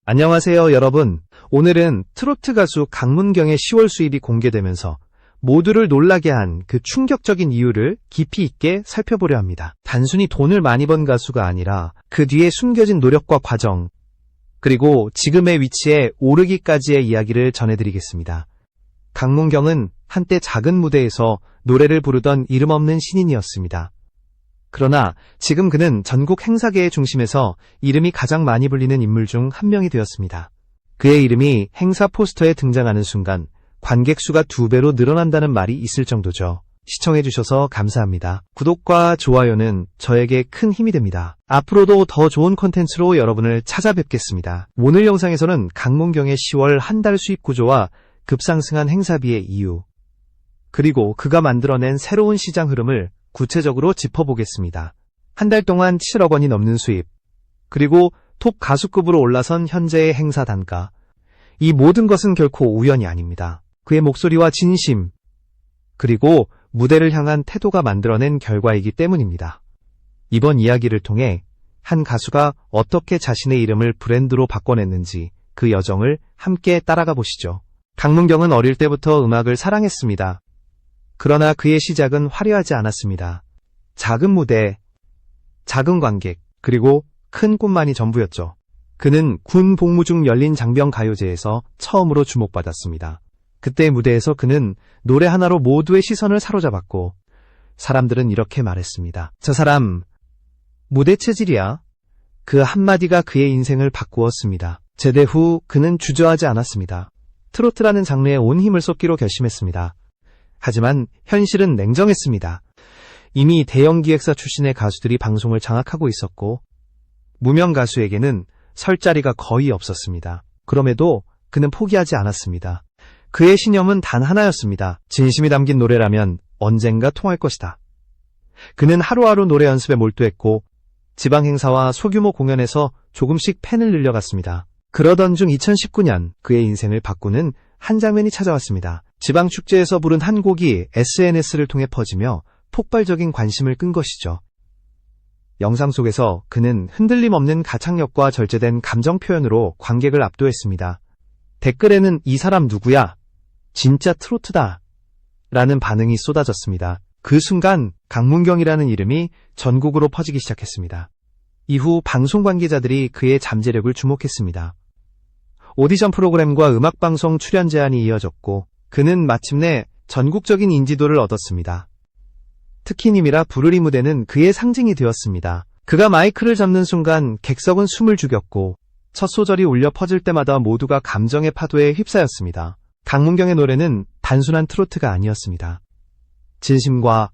안녕하세요, 여러분. 오늘은 트로트 가수 강문경의 10월 수입이 공개되면서 모두를 놀라게 한 그 충격적인 이유를 깊이 있게 살펴보려 합니다. 단순히 돈을 많이 번 가수가 아니라 그 뒤에 숨겨진 노력과 과정, 그리고 지금의 위치에 오르기까지의 이야기를 전해드리겠습니다. 강문경은 한때 작은 무대에서 노래를 부르던 이름 없는 신인이었습니다. 그러나 지금 그는 전국 행사계의 중심에서 이름이 가장 많이 불리는 인물 중 한 명이 되었습니다. 그의 이름이 행사 포스터에 등장하는 순간 관객 수가 2배로 늘어난다는 말이 있을 정도죠. 시청해주셔서 감사합니다. 구독과 좋아요는 저에게 큰 힘이 됩니다. 앞으로도 더 좋은 콘텐츠로 여러분을 찾아뵙겠습니다. 오늘 영상에서는 강문경의 10월 한 달 수입 구조와 급상승한 행사비의 이유, 그리고 그가 만들어낸 새로운 시장 흐름을 구체적으로 짚어보겠습니다. 한 달 동안 7억 원이 넘는 수입, 그리고 톱 가수급으로 올라선 현재의 행사 단가. 이 모든 것은 결코 우연이 아닙니다. 그의 목소리와 진심, 그리고 무대를 향한 태도가 만들어낸 결과이기 때문입니다. 이번 이야기를 통해 한 가수가 어떻게 자신의 이름을 브랜드로 바꿔냈는지 그 여정을 함께 따라가 보시죠. 강문경은 어릴 때부터 음악을 사랑했습니다. 그러나 그의 시작은 화려하지 않았습니다. 작은 무대, 작은 관객, 그리고 큰 꿈만이 전부였죠. 그는 군 복무 중 열린 장병가요제에서 처음으로 주목받았습니다. 그때의 무대에서 그는 노래 하나로 모두의 시선을 사로잡았고, 사람들은 이렇게 말했습니다. 저 사람, 무대 체질이야. 그 한마디가 그의 인생을 바꾸었습니다. 제대 후 그는 주저하지 않았습니다. 트로트라는 장르에 온 힘을 쏟기로 결심했습니다. 하지만 현실은 냉정했습니다. 이미 대형 기획사 출신의 가수들이 방송을 장악하고 있었고, 무명 가수에게는 설 자리가 거의 없었습니다. 그럼에도 그는 포기하지 않았습니다. 그의 신념은 단 하나였습니다. 진심이 담긴 노래라면 언젠가 통할 것이다. 그는 하루하루 노래 연습에 몰두했고, 지방 행사와 소규모 공연에서 조금씩 팬을 늘려갔습니다. 그러던 중 2019년 그의 인생을 바꾸는 한 장면이 찾아왔습니다. 지방 축제에서 부른 한 곡이 SNS를 통해 퍼지며 폭발적인 관심을 끈 것이죠. 영상 속에서 그는 흔들림 없는 가창력과 절제된 감정 표현으로 관객을 압도했습니다. 댓글에는 이 사람 누구야? 진짜 트로트다! 라는 반응이 쏟아졌습니다. 그 순간 강문경이라는 이름이 전국으로 퍼지기 시작했습니다. 이후 방송 관계자들이 그의 잠재력을 주목했습니다. 오디션 프로그램과 음악방송 출연 제안이 이어졌고, 그는 마침내 전국적인 인지도를 얻었습니다. 특히 님이라 부르리 무대는 그의 상징이 되었습니다. 그가 마이크를 잡는 순간 객석은 숨을 죽였고, 첫 소절이 울려 퍼질 때마다 모두가 감정의 파도에 휩싸였습니다. 강문경의 노래는 단순한 트로트가 아니었습니다. 진심과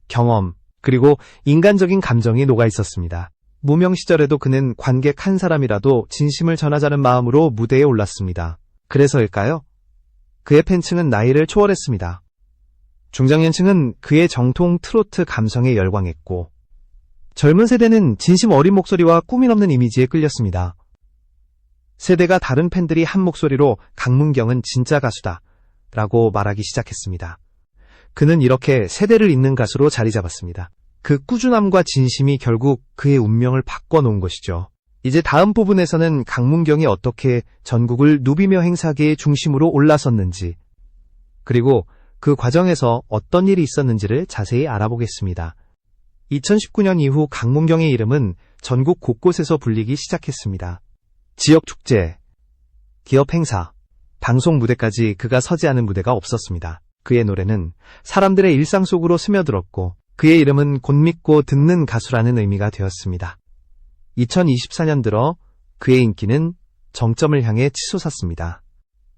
경험, 그리고 인간적인 감정이 녹아 있었습니다. 무명 시절에도 그는 관객 한 사람이라도 진심을 전하자는 마음으로 무대에 올랐습니다. 그래서일까요? 그의 팬층은 나이를 초월했습니다. 중장년층은 그의 정통 트로트 감성에 열광했고, 젊은 세대는 진심 어린 목소리와 꾸미 넘는 이미지에 끌렸습니다. 세대가 다른 팬들이 한 목소리로 강문경은 진짜 가수다 라고 말하기 시작했습니다. 그는 이렇게 세대를 잇는 가수로 자리 잡았습니다. 그 꾸준함과 진심이 결국 그의 운명을 바꿔놓은 것이죠. 이제 다음 부분에서는 강문경이 어떻게 전국을 누비며 행사계의 중심으로 올라섰는지, 그리고 그 과정에서 어떤 일이 있었는지를 자세히 알아보겠습니다. 2019년 이후 강문경의 이름은 전국 곳곳에서 불리기 시작했습니다. 지역 축제, 기업 행사, 방송 무대까지 그가 서지 않은 무대가 없었습니다. 그의 노래는 사람들의 일상 속으로 스며들었고, 그의 이름은 곧 믿고 듣는 가수라는 의미가 되었습니다. 2024년 들어 그의 인기는 정점을 향해 치솟았습니다.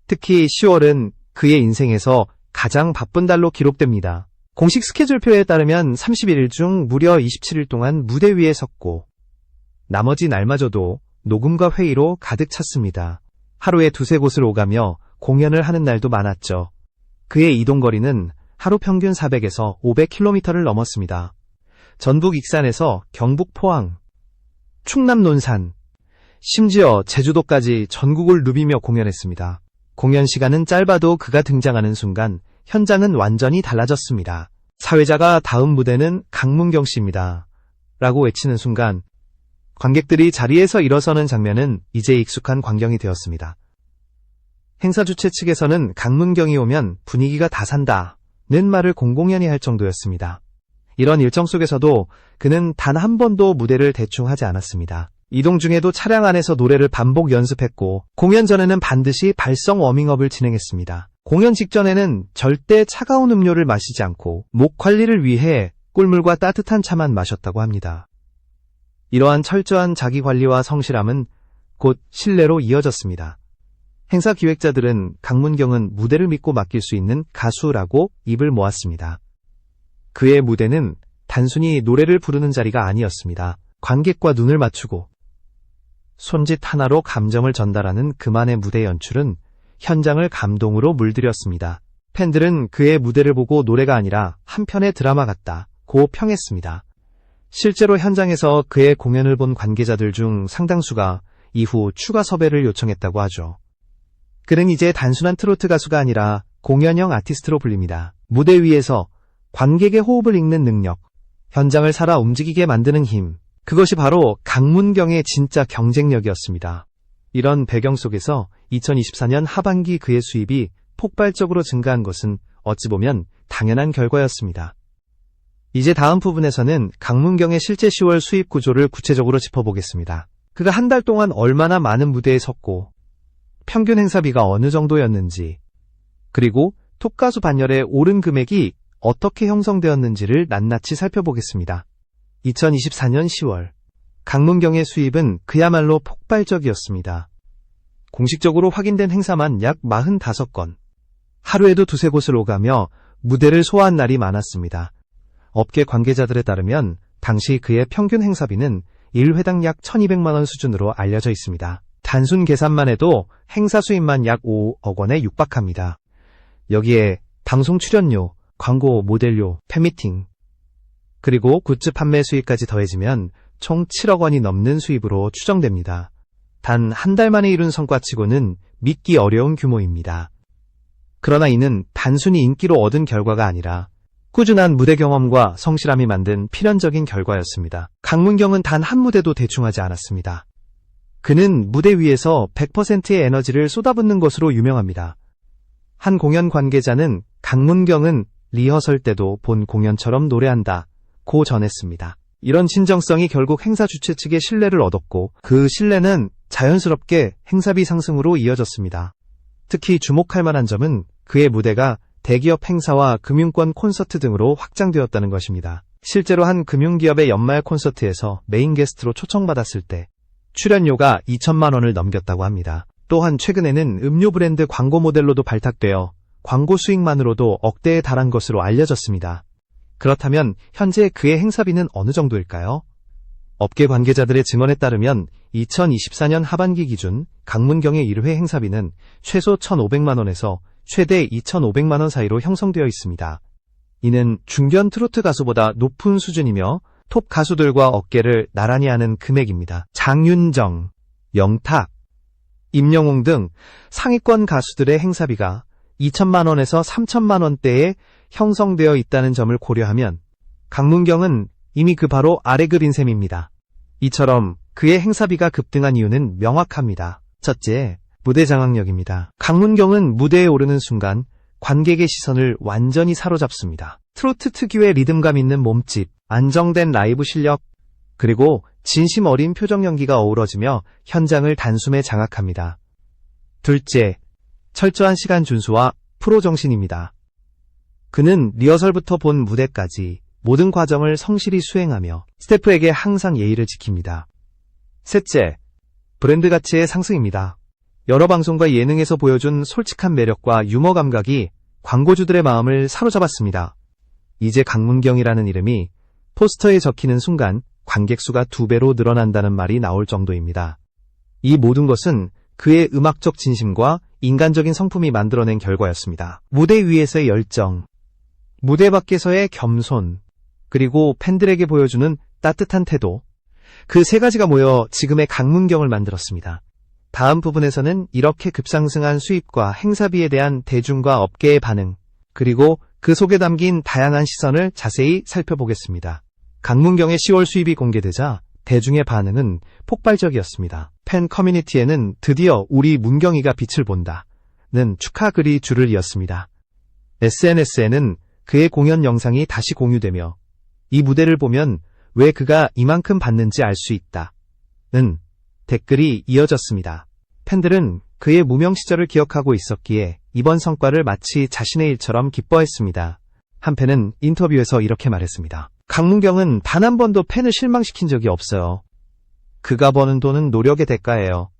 특히 10월은 그의 인생에서 가장 바쁜 달로 기록됩니다. 공식 스케줄표에 따르면 31일 중 무려 27일 동안 무대 위에 섰고, 나머지 날마저도 녹음과 회의로 가득 찼습니다. 하루에 2-3곳을 오가며 공연을 하는 날도 많았죠. 그의 이동거리는 하루 평균 400에서 500km를 넘었습니다. 전북 익산에서 경북 포항, 충남 논산, 심지어 제주도까지 전국을 누비며 공연했습니다. 공연 시간은 짧아도 그가 등장하는 순간 현장은 완전히 달라졌습니다. 사회자가 다음 무대는 강문경 씨입니다 라고 외치는 순간 관객들이 자리에서 일어서는 장면은 이제 익숙한 광경이 되었습니다. 행사 주최 측에서는 강문경이 오면 분위기가 다 산다는 말을 공공연히 할 정도였습니다. 이런 일정 속에서도 그는 단 한 번도 무대를 대충 하지 않았습니다. 이동 중에도 차량 안에서 노래를 반복 연습했고 공연 전에는 반드시 발성 워밍업을 진행했습니다. 공연 직전에는 절대 차가운 음료를 마시지 않고 목 관리를 위해 꿀물과 따뜻한 차만 마셨다고 합니다. 이러한 철저한 자기관리와 성실함은 곧 신뢰로 이어졌습니다. 행사 기획자들은 강문경은 무대를 믿고 맡길 수 있는 가수라고 입을 모았습니다. 그의 무대는 단순히 노래를 부르는 자리가 아니었습니다. 관객과 눈을 맞추고 손짓 하나로 감정을 전달하는 그만의 무대 연출은 현장을 감동으로 물들였습니다. 팬들은 그의 무대를 보고 노래가 아니라 한 편의 드라마 같다고 평했습니다. 실제로 현장에서 그의 공연을 본 관계자들 중 상당수가 이후 추가 섭외를 요청했다고 하죠. 그는 이제 단순한 트로트 가수가 아니라 공연형 아티스트로 불립니다. 무대 위에서 관객의 호흡을 읽는 능력, 현장을 살아 움직이게 만드는 힘, 그것이 바로 강문경의 진짜 경쟁력이었습니다. 이런 배경 속에서 2024년 하반기 그의 수입이 폭발적으로 증가한 것은 어찌 보면 당연한 결과였습니다. 이제 다음 부분에서는 강문경의 실제 10월 수입 구조를 구체적으로 짚어보겠습니다. 그가 한 달 동안 얼마나 많은 무대에 섰고 평균 행사비가 어느 정도였는지, 그리고 톱가수 반열에 오른 금액이 어떻게 형성되었는지를 낱낱이 살펴보겠습니다. 2024년 10월 강문경의 수입은 그야말로 폭발적이었습니다. 공식적으로 확인된 행사만 약 45건, 하루에도 두세 곳을 오가며 무대를 소화한 날이 많았습니다. 업계 관계자들에 따르면 당시 그의 평균 행사비는 1회당 약 1200만 원 수준으로 알려져 있습니다. 단순 계산만 해도 행사 수입만 약 5억 원에 육박합니다. 여기에 방송 출연료, 광고 모델료, 팬미팅, 그리고 굿즈 판매 수익까지 더해지면 총 7억 원이 넘는 수입으로 추정됩니다. 단 한 달 만에 이룬 성과치고는 믿기 어려운 규모입니다. 그러나 이는 단순히 인기로 얻은 결과가 아니라 꾸준한 무대 경험과 성실함이 만든 필연적인 결과였습니다. 강문경은 단 한 무대도 대충 하지 않았습니다. 그는 무대 위에서 100%의 에너지를 쏟아붓는 것으로 유명합니다. 한 공연 관계자는 강문경은 리허설 때도 본 공연처럼 노래한다고 전했습니다. 이런 진정성이 결국 행사 주최 측의 신뢰를 얻었고 그 신뢰는 자연스럽게 행사비 상승으로 이어졌습니다. 특히 주목할 만한 점은 그의 무대가 대기업 행사와 금융권 콘서트 등으로 확장되었다는 것입니다. 실제로 한 금융기업의 연말 콘서트에서 메인 게스트로 초청받았을 때 출연료가 2천만 원을 넘겼다고 합니다. 또한 최근에는 음료 브랜드 광고 모델로도 발탁되어 광고 수익만으로도 억대에 달한 것으로 알려졌습니다. 그렇다면 현재 그의 행사비는 어느 정도일까요? 업계 관계자들의 증언에 따르면 2024년 하반기 기준 강문경의 1회 행사비는 최소 1,500만 원에서 최대 2,500만 원 사이로 형성되어 있습니다. 이는 중견 트로트 가수보다 높은 수준이며 톱 가수들과 어깨를 나란히 하는 금액입니다. 장윤정, 영탁, 임영웅 등 상위권 가수들의 행사비가 2천만 원에서 3천만 원대에 형성되어 있다는 점을 고려하면 강문경은 이미 그 바로 아래 급인 셈입니다. 이처럼 그의 행사비가 급등한 이유는 명확합니다. 첫째, 무대 장악력입니다. 강문경은 무대에 오르는 순간 관객의 시선을 완전히 사로잡습니다. 트로트 특유의 리듬감 있는 몸집, 안정된 라이브 실력, 그리고 진심 어린 표정 연기가 어우러지며 현장을 단숨에 장악합니다. 둘째, 철저한 시간 준수와 프로 정신입니다. 그는 리허설부터 본 무대까지 모든 과정을 성실히 수행하며 스태프에게 항상 예의를 지킵니다. 셋째, 브랜드 가치의 상승입니다. 여러 방송과 예능에서 보여준 솔직한 매력과 유머 감각이 광고주들의 마음을 사로잡았습니다. 이제 강문경이라는 이름이 포스터에 적히는 순간 관객 수가 2배로 늘어난다는 말이 나올 정도입니다. 이 모든 것은 그의 음악적 진심과 인간적인 성품이 만들어낸 결과였습니다. 무대 위에서의 열정, 무대 밖에서의 겸손, 그리고 팬들에게 보여주는 따뜻한 태도, 그 세 가지가 모여 지금의 강문경을 만들었습니다. 다음 부분에서는 이렇게 급상승한 수입과 행사비에 대한 대중과 업계의 반응, 그리고 그 속에 담긴 다양한 시선을 자세히 살펴보겠습니다. 강문경의 10월 수입이 공개되자 대중의 반응은 폭발적이었습니다. 팬 커뮤니티에는 드디어 우리 문경이가 빛을 본다는 축하 글이 줄을 이었습니다. SNS에는 그의 공연 영상이 다시 공유되며 이 무대를 보면 왜 그가 이만큼 받는지 알 수 있다는 댓글이 이어졌습니다. 팬들은 그의 무명 시절을 기억하고 있었기에 이번 성과를 마치 자신의 일처럼 기뻐했습니다. 한 팬은 인터뷰에서 이렇게 말했습니다. 강문경은 단 한 번도 팬을 실망시킨 적이 없어요. 그가 버는 돈은 노력의 대가예요.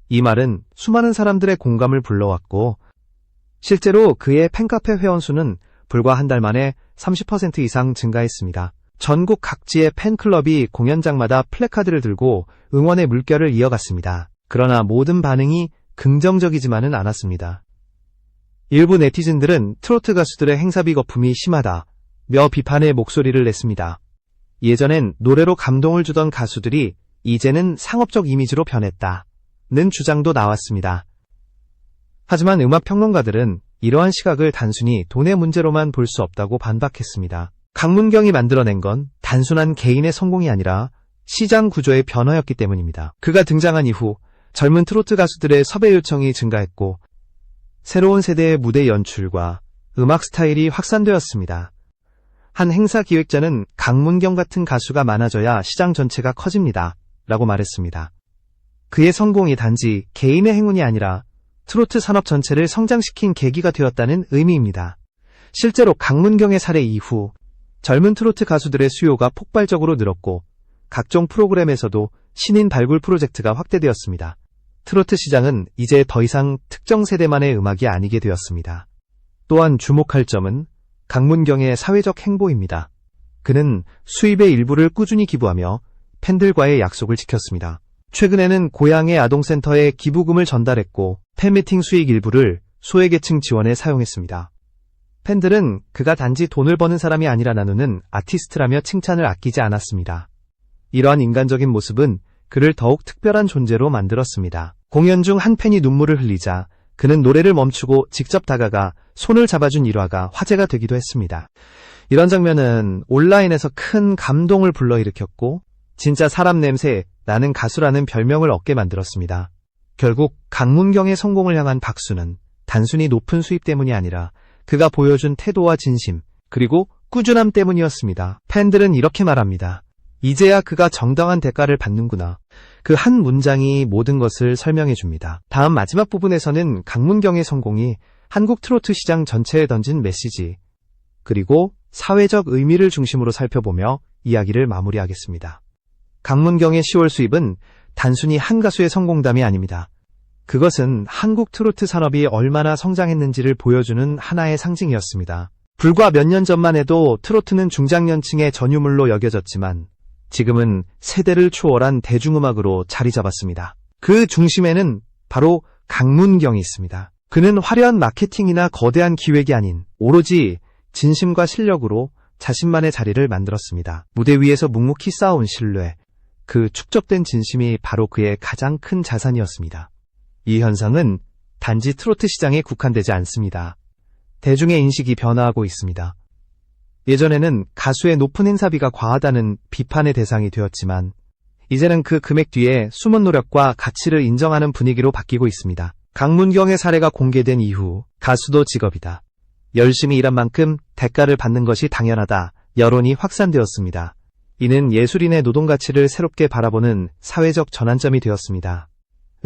이 말은 수많은 사람들의 공감을 불러왔고 실제로 그의 팬카페 회원수는 불과 한 달 만에 30% 이상 증가했습니다. 전국 각지의 팬클럽이 공연장마다 플래카드를 들고 응원의 물결을 이어갔습니다. 그러나 모든 반응이 긍정적이지만은 않았습니다. 일부 네티즌들은 트로트 가수들의 행사비 거품이 심하다며 비판의 목소리를 냈습니다. 예전엔 노래로 감동을 주던 가수들이 이제는 상업적 이미지로 변했다는 주장도 나왔습니다. 하지만 음악평론가들은 이러한 시각을 단순히 돈의 문제로만 볼 수 없다고 반박했습니다. 강문경이 만들어낸 건 단순한 개인의 성공이 아니라 시장 구조의 변화였기 때문입니다. 그가 등장한 이후 젊은 트로트 가수들의 섭외 요청이 증가했고 새로운 세대의 무대 연출과 음악 스타일이 확산되었습니다. 한 행사 기획자는 강문경 같은 가수가 많아져야 시장 전체가 커집니다. 라고 말했습니다. 그의 성공이 단지 개인의 행운이 아니라 트로트 산업 전체를 성장시킨 계기가 되었다는 의미입니다. 실제로 강문경의 사례 이후 젊은 트로트 가수들의 수요가 폭발적으로 늘었고 각종 프로그램에서도 신인 발굴 프로젝트가 확대되었습니다. 트로트 시장은 이제 더 이상 특정 세대만의 음악이 아니게 되었습니다. 또한 주목할 점은 강문경의 사회적 행보입니다. 그는 수입의 일부를 꾸준히 기부하며 팬들과의 약속을 지켰습니다. 최근에는 고향의 아동센터에 기부금을 전달했고 팬미팅 수익 일부를 소외계층 지원에 사용했습니다. 팬들은 그가 단지 돈을 버는 사람이 아니라 나누는 아티스트라며 칭찬을 아끼지 않았습니다. 이러한 인간적인 모습은 그를 더욱 특별한 존재로 만들었습니다. 공연 중 한 팬이 눈물을 흘리자 그는 노래를 멈추고 직접 다가가 손을 잡아준 일화가 화제가 되기도 했습니다. 이런 장면은 온라인에서 큰 감동을 불러일으켰고 진짜 사람 냄새 나는 가수라는 별명을 얻게 만들었습니다. 결국 강문경의 성공을 향한 박수는 단순히 높은 수입 때문이 아니라 그가 보여준 태도와 진심 그리고 꾸준함 때문이었습니다. 팬들은 이렇게 말합니다. 이제야 그가 정당한 대가를 받는구나. 그 한 문장이 모든 것을 설명해 줍니다. 다음 마지막 부분에서는 강문경의 성공이 한국 트로트 시장 전체에 던진 메시지 그리고 사회적 의미를 중심으로 살펴보며 이야기를 마무리하겠습니다. 강문경의 10월 수입은 단순히 한 가수의 성공담이 아닙니다. 그것은 한국 트로트 산업이 얼마나 성장했는지를 보여주는 하나의 상징이었습니다. 불과 몇 년 전만 해도 트로트는 중장년층의 전유물로 여겨졌지만 지금은 세대를 초월한 대중음악으로 자리 잡았습니다. 그 중심에는 바로 강문경이 있습니다. 그는 화려한 마케팅이나 거대한 기획이 아닌 오로지 진심과 실력으로 자신만의 자리를 만들었습니다. 무대 위에서 묵묵히 쌓아온 신뢰, 그 축적된 진심이 바로 그의 가장 큰 자산이었습니다. 이 현상은 단지 트로트 시장에 국한되지 않습니다. 대중의 인식이 변화하고 있습니다. 예전에는 가수의 높은 행사비가 과하다는 비판의 대상이 되었지만 이제는 그 금액 뒤에 숨은 노력과 가치를 인정하는 분위기로 바뀌고 있습니다. 강문경의 사례가 공개된 이후 가수도 직업이다. 열심히 일한 만큼 대가를 받는 것이 당연하다. 여론이 확산되었습니다. 이는 예술인의 노동 가치를 새롭게 바라보는 사회적 전환점이 되었습니다.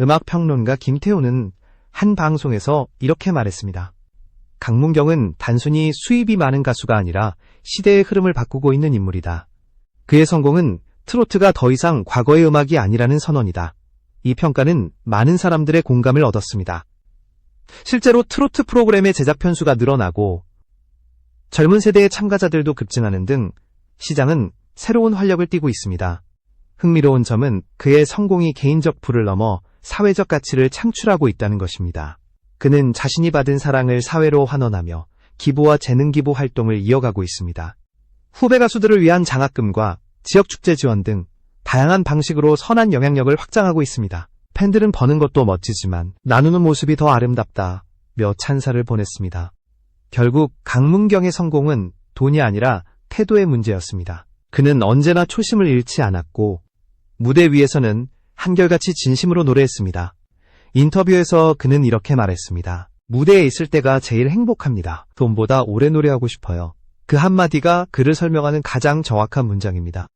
음악평론가 김태우는 한 방송에서 이렇게 말했습니다. 강문경은 단순히 수입이 많은 가수가 아니라 시대의 흐름을 바꾸고 있는 인물이다. 그의 성공은 트로트가 더 이상 과거의 음악이 아니라는 선언이다. 이 평가는 많은 사람들의 공감을 얻었습니다. 실제로 트로트 프로그램의 제작 편수가 늘어나고 젊은 세대의 참가자들도 급증하는 등 시장은 새로운 활력을 띠고 있습니다. 흥미로운 점은 그의 성공이 개인적 부를 넘어 사회적 가치를 창출하고 있다는 것입니다. 그는 자신이 받은 사랑을 사회로 환원하며 기부와 재능기부 활동을 이어가고 있습니다. 후배 가수들을 위한 장학금과 지역축제 지원 등 다양한 방식으로 선한 영향력을 확장하고 있습니다. 팬들은 버는 것도 멋지지만 나누는 모습이 더 아름답다며 찬사를 보냈습니다. 결국 강문경의 성공은 돈이 아니라 태도의 문제였습니다. 그는 언제나 초심을 잃지 않았고 무대 위에서는 한결같이 진심으로 노래했습니다. 인터뷰에서 그는 이렇게 말했습니다. 무대에 있을 때가 제일 행복합니다. 돈보다 오래 노래하고 싶어요. 그 한마디가 그를 설명하는 가장 정확한 문장입니다.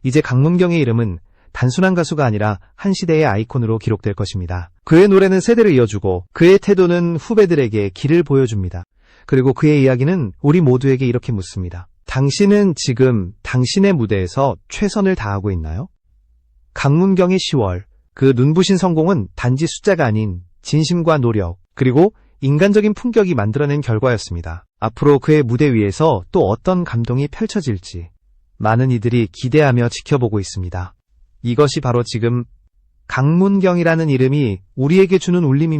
이제 강문경의 이름은 단순한 가수가 아니라 한 시대의 아이콘으로 기록될 것입니다. 그의 노래는 세대를 이어주고 그의 태도는 후배들에게 길을 보여줍니다. 그리고 그의 이야기는 우리 모두에게 이렇게 묻습니다. 당신은 지금 당신의 무대에서 최선을 다하고 있나요? 강문경의 10월, 그 눈부신 성공은 단지 숫자가 아닌 진심과 노력, 그리고 인간적인 품격이 만들어낸 결과였습니다. 앞으로 그의 무대 위에서 또 어떤 감동이 펼쳐질지 많은 이들이 기대하며 지켜보고 있습니다. 이것이 바로 지금 강문경이라는 이름이 우리에게 주는 울림입니다.